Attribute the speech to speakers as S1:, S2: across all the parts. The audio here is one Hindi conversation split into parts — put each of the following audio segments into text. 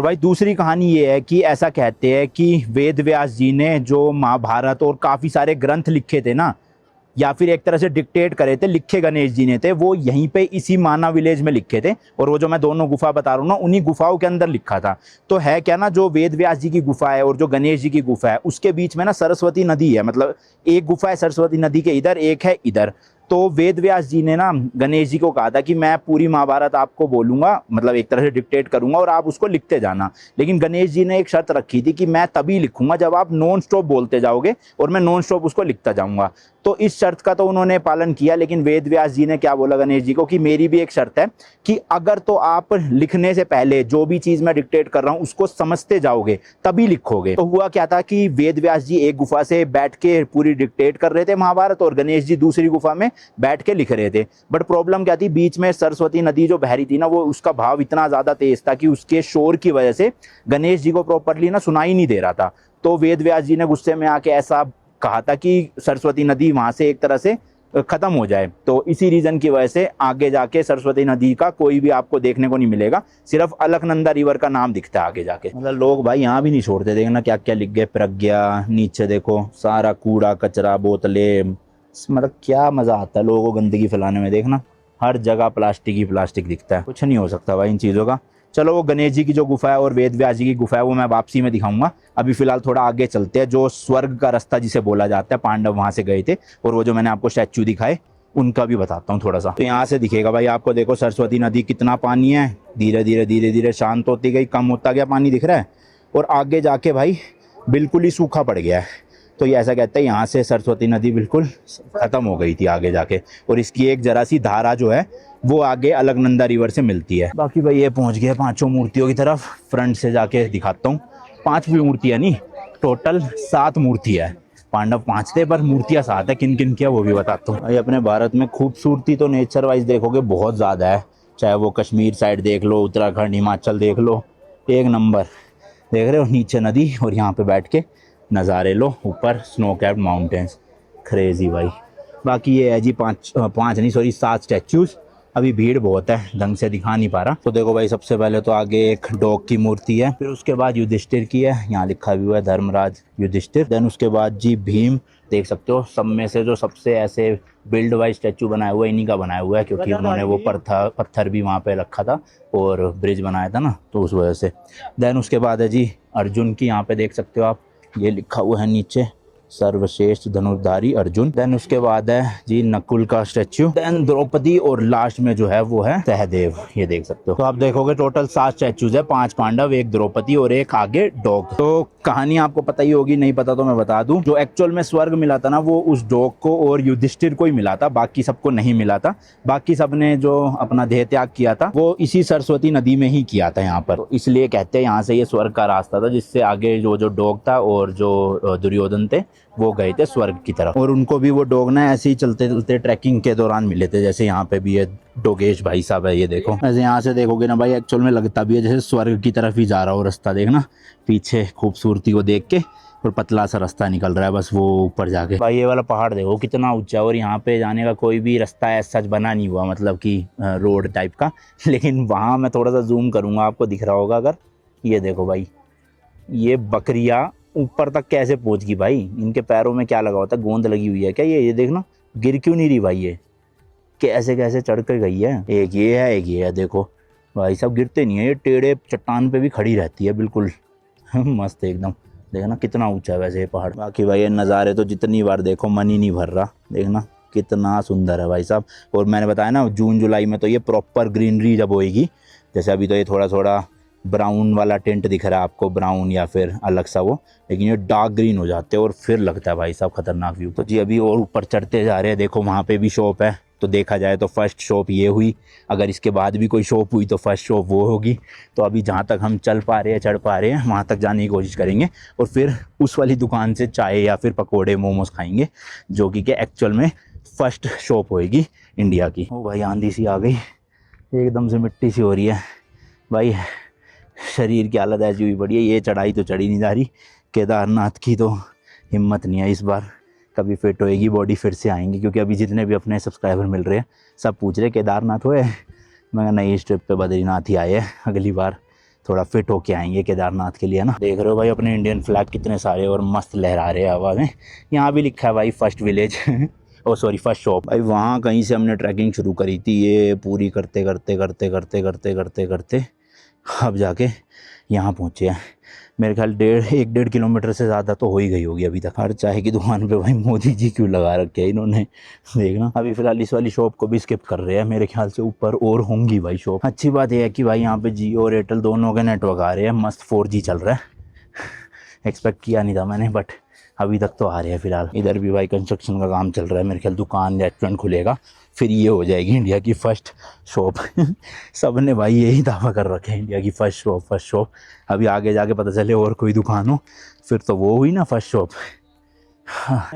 S1: और भाई दूसरी कहानी ये है कि ऐसा कहते हैं कि वेद व्यास जी ने जो महाभारत और काफ़ी सारे ग्रंथ लिखे थे ना, या फिर एक तरह से डिक्टेट करे थे, लिखे गणेश जी ने थे, वो यहीं पे इसी माना विलेज में लिखे थे। और वो जो मैं दोनों गुफा बता रहा हूँ ना, उन्हीं गुफाओं के अंदर लिखा था। तो है क्या ना, जो वेद व्यास जी की गुफा है और जो गणेश जी की गुफा है, उसके बीच में ना सरस्वती नदी है। मतलब एक गुफा है सरस्वती नदी के इधर, एक है इधर। तो वेद व्यास जी ने ना गणेश जी को कहा था कि मैं पूरी महाभारत आपको बोलूंगा, मतलब एक तरह से डिक्टेट करूंगा और आप उसको लिखते जाना। लेकिन गणेश जी ने एक शर्त रखी थी कि मैं तभी लिखूंगा जब आप नॉन स्टॉप बोलते जाओगे और मैं नॉन स्टॉप उसको लिखता जाऊंगा। तो इस शर्त का तो उन्होंने पालन किया, लेकिन वेद व्यास जी ने क्या बोला गणेश जी को कि मेरी भी एक शर्त है कि अगर तो आप लिखने से पहले जो भी चीज़ मैं डिक्टेट कर रहा हूँ उसको समझते जाओगे तभी लिखोगे। तो हुआ क्या था कि वेद व्यास जी एक गुफा से बैठ के पूरी डिक्टेट कर रहे थे महाभारत और गणेश जी दूसरी गुफा में बैठ के लिख रहे थे। बट प्रॉब्लम क्या थी, बीच में सरस्वती नदी जो बह रही थी ना, वो उसका भाव इतना ज़्यादा तेज था कि उसके शोर की वजह से गणेश जी को प्रॉपरली ना सुनाई नहीं दे रहा था। तो वेद व्यास जी ने गुस्से में आके ऐसा कहा था कि सरस्वती नदी वहां से एक तरह से खत्म हो जाए। तो इसी रीजन की वजह से आगे जाके सरस्वती नदी का कोई भी आपको देखने को नहीं मिलेगा, सिर्फ अलकनंदा रिवर का नाम दिखता है आगे जाके। मतलब लोग भाई यहाँ भी नहीं छोड़ते, देखना क्या क्या लिख गए, प्रज्ञा, नीचे देखो सारा कूड़ा कचरा, बोतलें, मतलब क्या मजा आता है लोगों को गंदगी फैलाने में। देखना हर जगह प्लास्टिक ही प्लास्टिक दिखता है, कुछ नहीं हो सकता भाई इन चीज़ों का। चलो वो गणेश जी की जो गुफा है और वेद व्यास जी की गुफा है वो मैं वापसी में दिखाऊंगा। अभी फिलहाल थोड़ा आगे चलते हैं, जो स्वर्ग का रास्ता जिसे बोला जाता है, पांडव वहां से गए थे, और वो जो मैंने आपको स्टैच्यू दिखाए उनका भी बताता हूँ थोड़ा सा। तो यहाँ से दिखेगा भाई आपको, देखो सरस्वती नदी कितना पानी है, धीरे धीरे धीरे धीरे शांत होती गई, कम होता गया पानी दिख रहा है, और आगे जाके भाई बिल्कुल ही सूखा पड़ गया है। तो ये ऐसा कहते हैं यहाँ से सरस्वती नदी बिल्कुल ख़त्म हो गई थी आगे जाके, और इसकी एक जरा सी धारा जो है वो आगे अलकनंदा रिवर से मिलती है। बाकी भाई ये पहुँच गया पांचों मूर्तियों की तरफ, फ्रंट से जाके दिखाता हूँ। 5 भी मूर्तियाँ नहीं, टोटल 7 मूर्तियाँ है। पांडव 5 थे पर मूर्तियाँ 7 है, किन किन क्या वो भी बताता हूँ। भाई अपने भारत में खूबसूरती तो नेचर वाइज देखोगे बहुत ज़्यादा है, चाहे वो कश्मीर साइड देख लो, उत्तराखंड, हिमाचल देख लो, एक नंबर। देख रहे हो नीचे नदी और यहाँ पे बैठ के नज़ारे लो, ऊपर स्नो कैप्ड माउंटेन्स, क्रेजी भाई। बाकी ये है जी 5 नहीं सॉरी 7 स्टैच्यूज़। अभी भीड़ बहुत है, ढंग से दिखा नहीं पा रहा। तो देखो भाई सबसे पहले तो आगे एक डॉग की मूर्ति है, फिर उसके बाद युधिष्ठिर की है, यहाँ लिखा भी हुआ है धर्मराज युधिष्ठिर। देन उसके बाद जी भीम, देख सकते हो सब में से जो सबसे ऐसे बिल्ड वाइज स्टैचू बनाया हुआ है इन्हीं का बनाया हुआ है, क्योंकि उन्होंने वो पत्थर भी वहाँ पे रखा था और ब्रिज बनाया था ना, तो उस वजह से। देन उसके बाद है जी अर्जुन की, यहाँ पे देख सकते हो आप, ये लिखा हुआ है नीचे सर्वश्रेष्ठ धनुर्धारी अर्जुन। देन उसके बाद है जी नकुल का स्टैच्यू, देन द्रौपदी, और लास्ट में जो है वो है सहदेव, ये देख सकते हो। तो आप देखोगे टोटल 7 स्टैच्यूज है, 5 पांडव, 1 द्रौपदी और 1 आगे डॉग। तो कहानी आपको पता ही होगी, नहीं पता तो मैं बता दूं, जो एक्चुअल में स्वर्ग मिला था ना वो उस डॉग को और युधिष्ठिर को ही मिला था, बाकी सबको नहीं मिला था। बाकी सबने जो अपना देह त्याग किया था वो इसी सरस्वती नदी में ही किया था यहाँ पर। तो इसलिए कहते हैं यहाँ से ये स्वर्ग का रास्ता था, जिससे आगे जो डॉग था और जो दुर्योधन थे वो गए थे स्वर्ग की तरफ। और उनको भी वो डॉग ना ऐसे ही चलते चलते ट्रैकिंग के दौरान मिले थे, जैसे यहाँ पे भी ये डोगेश भाई साहब है, ये देखो। ऐसे यहाँ से देखोगे ना भाई एक्चुअल में लगता भी है जैसे स्वर्ग की तरफ ही जा रहा हो रास्ता। देखना पीछे खूबसूरती को देख के, और पतला सा रास्ता निकल रहा है बस वो ऊपर जाके। भाई ये वाला पहाड़ देखो कितना ऊंचा है, और यहाँ पे जाने का कोई भी रास्ता ऐसा बना नहीं हुआ, मतलब कि रोड टाइप का। लेकिन वहाँ मैं थोड़ा सा जूम करूँगा, आपको दिख रहा होगा अगर, ये देखो भाई ये बकरियाँ ऊपर तक कैसे पहुंच गई भाई, इनके पैरों में क्या लगा होता है, गोंद लगी हुई है क्या, ये देखना गिर क्यों नहीं रही भाई, ये कैसे कैसे चढ़ कर गई है। एक ये है, एक ये है, देखो भाई सब गिरते नहीं है, ये टेढ़े चट्टान पे भी खड़ी रहती है बिल्कुल मस्त एकदम। देखना कितना ऊंचा है वैसे ये पहाड़। बाकी भाई ये नज़ारे तो जितनी बार देखो मन ही नहीं भर रहा, देखना कितना सुंदर है भाई साहब। और मैंने बताया ना जून जुलाई में तो ये प्रॉपर ग्रीनरी जब होएगी, जैसे अभी तो ये थोड़ा थोड़ा ब्राउन वाला टेंट दिख रहा है आपको, ब्राउन या फिर अलग सा वो, लेकिन ये डार्क ग्रीन हो जाते हैं और फिर लगता है भाई साहब खतरनाक व्यू। तो जी अभी और ऊपर चढ़ते जा रहे हैं, देखो वहाँ पे भी शॉप है। तो देखा जाए तो फर्स्ट शॉप ये हुई, अगर इसके बाद भी कोई शॉप हुई तो फर्स्ट शॉप वो होगी। तो अभी जहाँ तक हम चल पा रहे हैं, चढ़ पा रहे हैं, वहाँ तक जाने की कोशिश करेंगे, और फिर उस वाली दुकान से चाय या फिर पकोड़े मोमोज खाएंगे, जो कि एक्चुअल में फर्स्ट शॉप होएगी इंडिया की। ओ भाई आंधी सी आ गई, एकदम से मिट्टी सी हो रही है भाई, शरीर की हालत ऐसी हुई पड़ी है। ये चढ़ाई तो चढ़ी नहीं जा रही, केदारनाथ की तो हिम्मत नहीं है इस बार, कभी फिट होएगी बॉडी फिर से आएंगे। क्योंकि अभी जितने भी अपने सब्सक्राइबर मिल रहे हैं सब पूछ रहे केदारनाथ हुए, मैं नहीं इस ट्रिप पे बद्रीनाथ ही आए हैं, अगली बार थोड़ा फिट होके आएंगे केदारनाथ के लिए ना। देख रहे हो भाई अपने इंडियन फ्लैग कितने सारे और मस्त लहरा रहे हैं हवा में। यहाँ भी लिखा है भाई फर्स्ट विलेज ओ सॉरी फर्स्ट शॉप। भाई वहाँ कहीं से हमने ट्रैकिंग शुरू करी थी, ये पूरी करते करते करते करते करते करते करते अब जाके यहाँ पहुँचे हैं। मेरे ख्याल 1.5 किलोमीटर से ज़्यादा तो हो ही गई होगी अभी तक। हर चाय की दुकान पे भाई मोदी जी क्यों लगा रखे हैं इन्होंने, देखना। अभी फ़िलहाल इस वाली शॉप को भी स्किप कर रहे हैं, मेरे ख्याल से ऊपर और होंगी भाई शॉप। अच्छी बात यह है कि भाई यहाँ पे जियो और एयरटेल दोनों के नेटवर्क आ रहे हैं, मस्त 4G चल रहा है। एक्सपेक्ट किया नहीं था मैंने, बट अभी तक तो आ रहे हैं फ़िलहाल। इधर भी भाई कंस्ट्रक्शन का काम चल रहा है, मेरे ख्याल दुकान रेस्टोरेंट खुलेगा, फिर ये हो जाएगी इंडिया की फ़र्स्ट शॉप। सब ने भाई यही दावा कर रखे हैं, इंडिया की फ़र्स्ट शॉप फर्स्ट शॉप। अभी आगे जाके पता चले और कोई दुकान हो, फिर तो वो हुई ना फर्स्ट शॉप।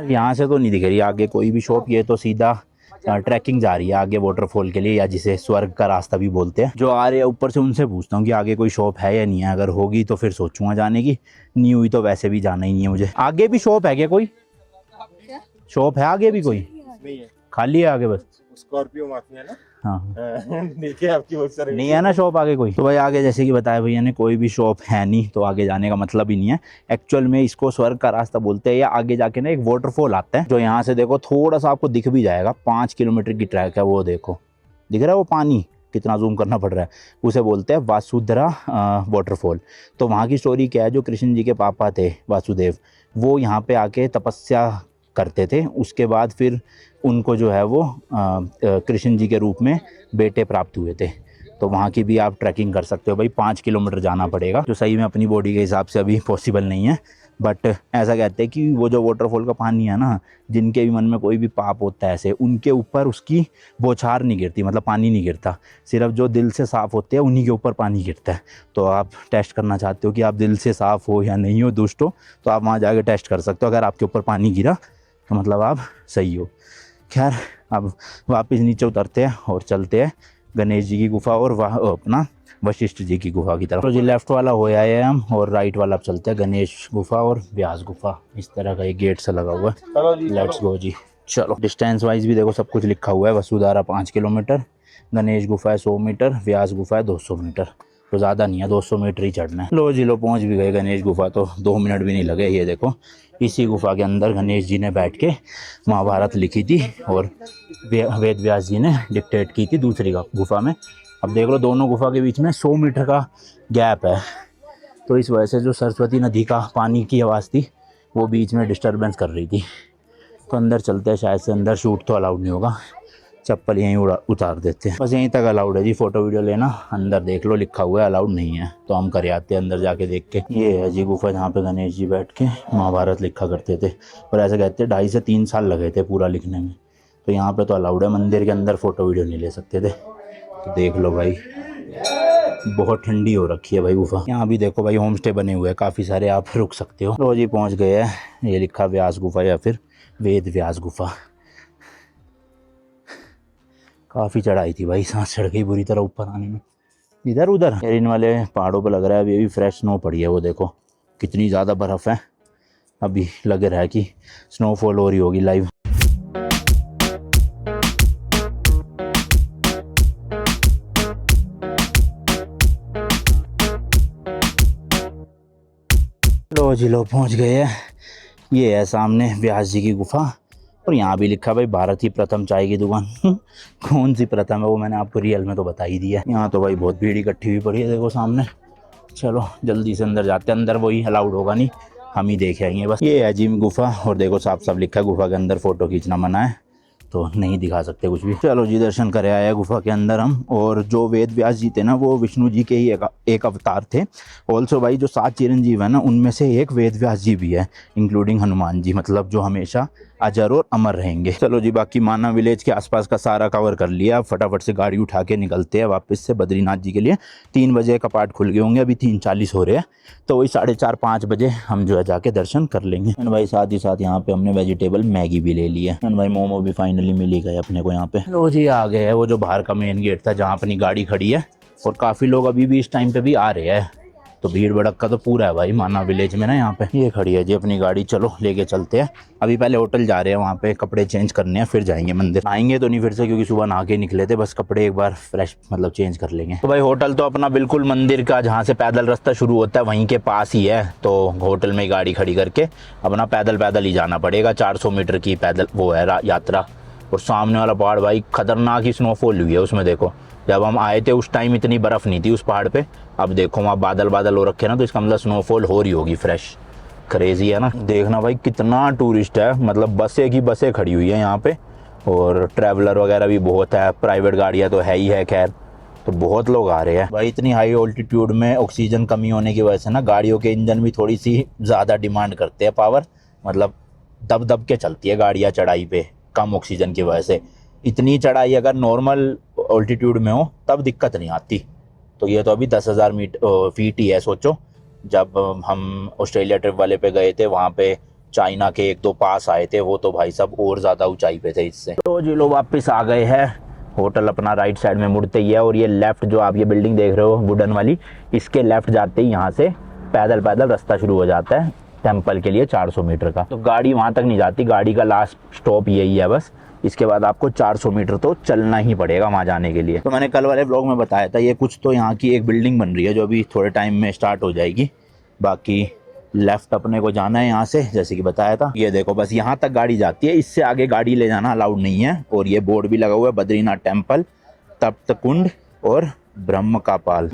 S1: यहाँ से तो नहीं दिख रही आगे कोई भी शॉप, ये तो सीधा ट्रैकिंग जा रही है आगे वाटरफॉल के लिए, या जिसे स्वर्ग का रास्ता भी बोलते हैं। जो आ रहे हैं ऊपर से उनसे पूछता हूँ कि आगे कोई शॉप है या नहीं है, अगर होगी तो फिर सोचूंगा जाने की, नहीं हुई तो वैसे भी जाना ही नहीं है मुझे। आगे भी शॉप है क्या, कोई शॉप है आगे भी कोई? खाली है आगे बस
S2: स्कॉर्पियो माफिया ना।
S1: हाँ
S2: देखिए आपकी बहुत सारे
S1: नहीं है ना शॉप आगे कोई। तो भाई आगे जैसे कि बताया भैया ने कोई भी शॉप है नहीं, तो आगे जाने का मतलब ही नहीं है। एक्चुअल में इसको स्वर्ग का रास्ता बोलते हैं, या आगे जाके ना एक वाटरफॉल आता है जो यहाँ से देखो थोड़ा सा आपको दिख भी जाएगा, 5 किलोमीटर की ट्रैक है वो, देखो दिख रहा है वो पानी, कितना जूम करना पड़ रहा है। उसे बोलते हैं वासुधरा वाटरफॉल। तो वहाँ की स्टोरी क्या है, जो कृष्ण जी के पापा थे वासुदेव, वो यहाँ पे आके तपस्या करते थे, उसके बाद फिर उनको जो है वो कृष्ण जी के रूप में बेटे प्राप्त हुए थे। तो वहाँ की भी आप ट्रैकिंग कर सकते हो भाई, 5 किलोमीटर जाना पड़ेगा, जो सही में अपनी बॉडी के हिसाब से अभी पॉसिबल नहीं है। बट ऐसा कहते हैं कि वो जो वाटरफॉल का पानी है ना, जिनके भी मन में कोई भी पाप होता है ऐसे, उनके ऊपर उसकी बौछार नहीं गिरती, मतलब पानी नहीं गिरता, सिर्फ जो दिल से साफ़ होते हैं उन्हीं के ऊपर पानी गिरता है। तो आप टेस्ट करना चाहते हो कि आप दिल से साफ़ हो या नहीं हो दुष्ट हो, तो आप वहाँ जाके टेस्ट कर सकते हो। अगर आपके ऊपर पानी गिरा तो मतलब आप सही हो। खैर अब वापस नीचे उतरते हैं और चलते हैं गणेश जी की गुफा और वहाँ अपना वशिष्ठ जी की गुफा की तरफ। तो जी लेफ़्ट वाला हो आए हम, और राइट वाला अब चलते हैं गणेश गुफा और व्यास गुफा। इस तरह का एक गेट सा लगा हुआ है। लेट्स गो जी, चलो। डिस्टेंस वाइज भी देखो सब कुछ लिखा हुआ है। वसुधारा 5 किलोमीटर, गणेश गुफा है 100 मीटर, व्यास गुफा है 200 मीटर। तो ज़्यादा नहीं है, 200 मीटर ही चढ़ना है। लो जी लो, पहुँच भी गए गणेश गुफा, तो 2 मिनट भी नहीं लगे। ये देखो इसी गुफा के अंदर गणेश जी ने बैठ के महाभारत लिखी थी, और वेद व्यास जी ने डिक्टेट की थी दूसरी गुफा में। अब देख लो दोनों गुफा के बीच में 100 मीटर का गैप है, तो इस वजह से जो सरस्वती नदी का पानी की आवाज़ थी वो बीच में डिस्टर्बेंस कर रही थी। तो अंदर चलते हैं, शायद से अंदर शूट तो अलाउड नहीं होगा, चप्पल यहीं उतार देते हैं, बस यहीं तक अलाउड है जी। फ़ोटो वीडियो लेना अंदर देख लो, लिखा हुआ है अलाउड नहीं है, तो हम कर आते हैं अंदर जाके देख के। ये है जी गुफा जहाँ पे गणेश जी बैठ के महाभारत लिखा करते थे, और ऐसे कहते हैं 2.5 से 3 साल लगे थे पूरा लिखने में। तो यहाँ पे तो अलाउड है, मंदिर के अंदर फ़ोटो वीडियो नहीं ले सकते थे। तो देख लो भाई, बहुत ठंडी हो रखी है भाई गुफा। यहाँ भी देखो भाई होम स्टे बने हुए हैं काफ़ी सारे, आप रुक सकते हो। लो जी पहुँच गए हैं, ये लिखा व्यास गुफा या फिर वेद व्यास गुफा। काफ़ी चढ़ाई थी भाई, सांस चढ़ गई बुरी तरह ऊपर आने में। इधर उधर इन वाले पहाड़ों पे लग रहा है अभी फ्रेश स्नो पड़ी है, वो देखो कितनी ज़्यादा बर्फ़ है। अभी लग रहा है कि स्नोफॉल हो रही होगी लाइव। लो जी लो, पहुँच गए हैं। ये है सामने व्यास जी की गुफा, और यहाँ भी लिखा भाई भारत की प्रथम चाय की दुकान। कौन सी प्रथम है वो मैंने आपको रियल में तो बता ही दिया। यहाँ तो भाई बहुत भीड़ इकट्ठी हुई पड़ी है, देखो सामने। चलो जल्दी से अंदर जाते हैं, अंदर वही अलाउड होगा नहीं, हम ही देख आएंगे बस। ये है जिम गुफा, और देखो साफ साफ लिखा है गुफा के अंदर फ़ोटो खींचना मना है, तो नहीं दिखा सकते कुछ भी। चलो जी दर्शन करे आए गुफा के अंदर हम। और जो वेद व्यास जी थे ना, वो विष्णु जी के ही एक अवतार थे। ऑल्सो भाई जो 7 चिरंजीव है ना, उनमें से एक वेद व्यास जी भी है, इंक्लूडिंग हनुमान जी, मतलब जो हमेशा अजर और अमर रहेंगे। चलो जी, बाकी माना विलेज के आसपास का सारा कवर कर लिया। फटाफट से गाड़ी उठा के निकलते हैं वापस से बद्रीनाथ जी के लिए। 3 बजे कपाट खुल गए होंगे, अभी 3:40 हो रहे हैं, तो वही 4:30-5 बजे हम जो है जाके दर्शन कर लेंगे। एंड भाई साथ ही साथ यहाँ पे हमने वेजिटेबल मैगी भी ले ली है। एंड भाई मोमो भी फाइनली मिल ही गए अपने को यहाँ पे। लो जी आ गए हैं, वो जो बाहर का मेन गेट था जहाँ अपनी गाड़ी खड़ी है, और काफ़ी लोग अभी भी इस टाइम पे भी आ रहे हैं। तो भीड़ भड़क्का तो पूरा है भाई माना विलेज में ना। यहाँ पे ये खड़ी है जी अपनी गाड़ी, चलो लेके चलते हैं। अभी पहले होटल जा रहे हैं, वहाँ पे कपड़े चेंज करने हैं, फिर जाएंगे मंदिर। आएंगे तो नहीं फिर से, क्योंकि सुबह नहा के निकले थे, बस कपड़े एक बार फ्रेश मतलब चेंज कर लेंगे। तो भाई होटल तो अपना बिल्कुल मंदिर का जहाँ से पैदल रास्ता शुरू होता है वहीं के पास ही है। तो होटल में गाड़ी खड़ी करके अपना पैदल ही जाना पड़ेगा। 400 मीटर की पैदल वो है यात्रा। और सामने वाला पहाड़ भाई खतरनाक ही स्नोफॉल हुई है उसमें। देखो जब हम आए थे उस टाइम इतनी बर्फ़ नहीं थी उस पहाड़ पे, अब देखो वहाँ बादल हो रखे ना, तो इसका मतलब स्नोफॉल हो रही होगी फ्रेश। क्रेजी है ना। देखना भाई कितना टूरिस्ट है, मतलब बसें की बसें खड़ी हुई है यहाँ पे, और ट्रैवलर वगैरह भी बहुत है, प्राइवेट गाड़ियाँ तो है ही है खैर। तो बहुत लोग आ रहे हैं भाई। इतनी हाई ऑल्टीट्यूड में ऑक्सीजन कमी होने की वजह से ना गाड़ियों के इंजन भी थोड़ी सी ज़्यादा डिमांड करते हैं पावर, मतलब दब के चलती है गाड़ियाँ चढ़ाई पे, कम ऑक्सीजन की वजह से। इतनी चढ़ाई अगर नॉर्मल ऑल्टीट्यूड में हो तब दिक्कत नहीं आती। तो ये तो अभी 10,000 फीट ही है। सोचो जब हम ऑस्ट्रेलिया ट्रिप वाले पे गए थे, वहाँ पे चाइना के 1-2 पास आए थे, वो तो भाई सब और ज़्यादा ऊंचाई पे थे इससे। तो जी लोग वापस आ गए हैं। होटल अपना राइट साइड में मुड़ते ही है, और ये लेफ़्ट जो आप ये बिल्डिंग देख रहे हो वुडन वाली, इसके लेफ़्ट जाते ही यहाँ से पैदल रास्ता शुरू हो जाता है टेम्पल के लिए 400 मीटर का। तो गाड़ी वहाँ तक नहीं जाती, गाड़ी का लास्ट स्टॉप यही है बस। इसके बाद आपको 400 मीटर तो चलना ही पड़ेगा वहाँ जाने के लिए। तो मैंने कल वाले ब्लॉग में बताया था, ये कुछ तो यहाँ की एक बिल्डिंग बन रही है जो अभी थोड़े टाइम में स्टार्ट हो जाएगी। बाकी लेफ़्ट अपने को जाना है यहाँ से, जैसे कि बताया था। ये देखो बस यहाँ तक गाड़ी जाती है, इससे आगे गाड़ी ले जाना अलाउड नहीं है। और ये बोर्ड भी लगा हुआ है, बद्रीनाथ टेम्पल, तप्त कुंड और ब्रह्म का पाल।